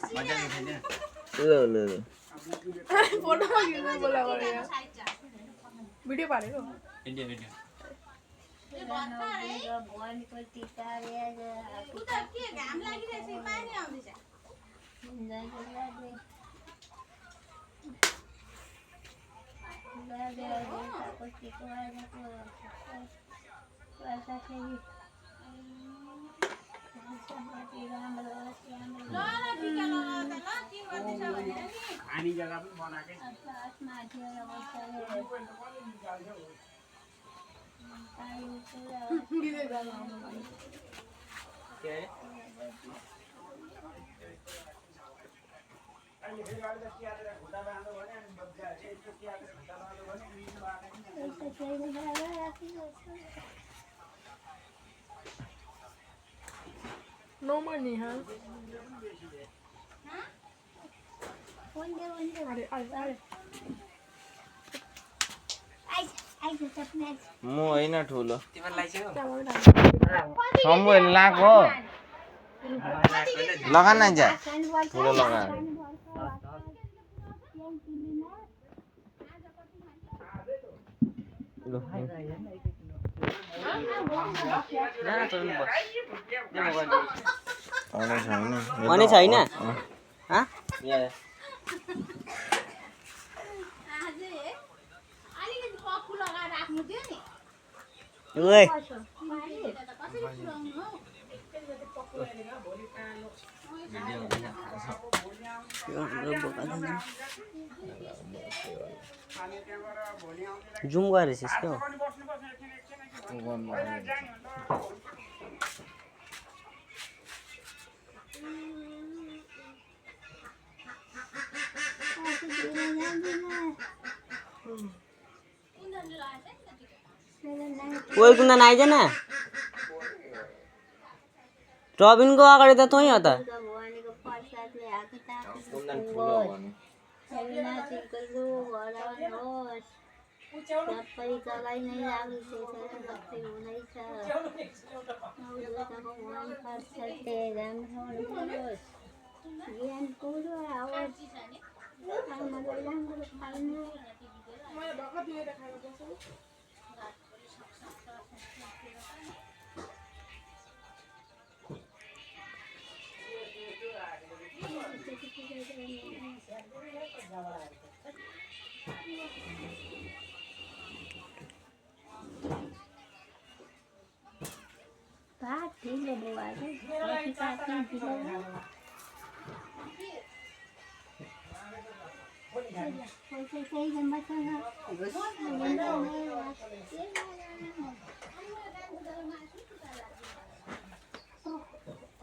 ल फोटो खिच्नु बोला गरेर भिडियो पारेको भिडियो भिडियो खानी जग्गा पनि बनाएकै No money, huh? म होइन ठुलो तिमीलाई चाहिँ सम्बो लाग हो लगा न जा ठुलो लगा अनि छैन ह ओइ जुम गरेछ के हो ओइ कुन्दा आइज न रबिन को अगाडि त तै हो त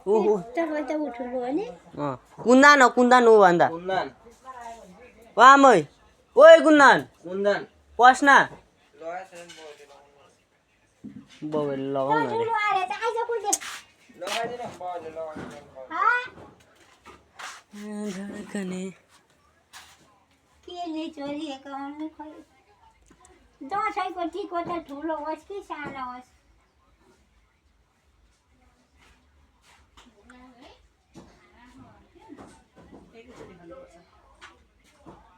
ओहो कुन्दान हो भन्दा वामै ओइ कुन्दान पस्ना बबे लगाउन धडकने केले चोरिएको खै दसैँको टिको त ठुलो होस् कि सानो होस्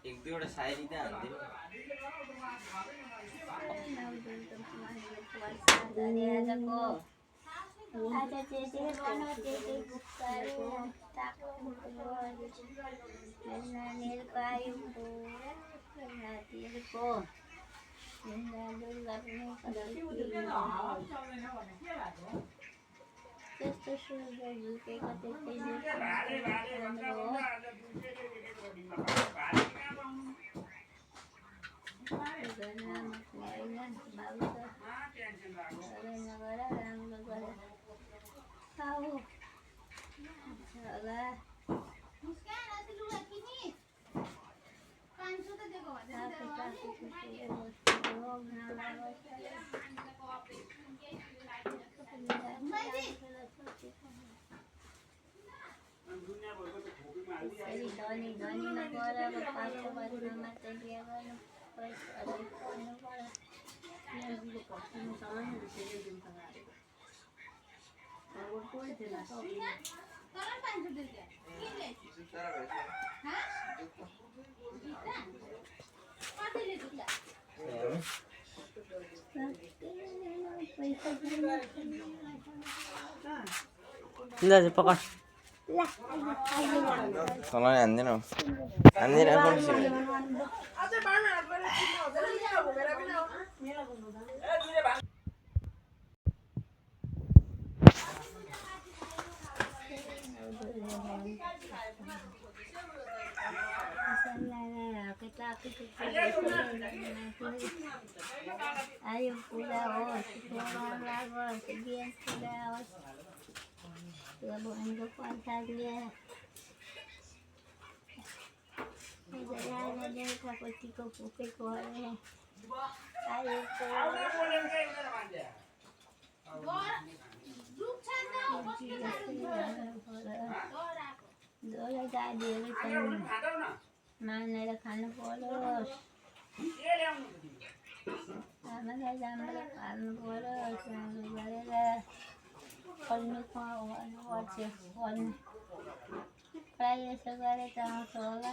एक दुईवटा शायरी त हान्दियो इंदा से पकड़ तँलाई हान्दैन हान्दैन पर्छ अझै बार्नु हात गरेर चिन्नु हुँदैन मेरा पनि आऊ आयो पूरा होस् सेवा लागोस् बिहान पूरा होस् भगवानको प्रसादले देउताको टिको फुकेको अरे आयो दोहोरो गाडीहरू छन् मानेर खानु परोस् आमालाई राम्रो खानु परोस् राम्रो गरेर पढ्नु गर्नुपर्छ पढ्नु प्रायः यसो गरे त आउँछ होला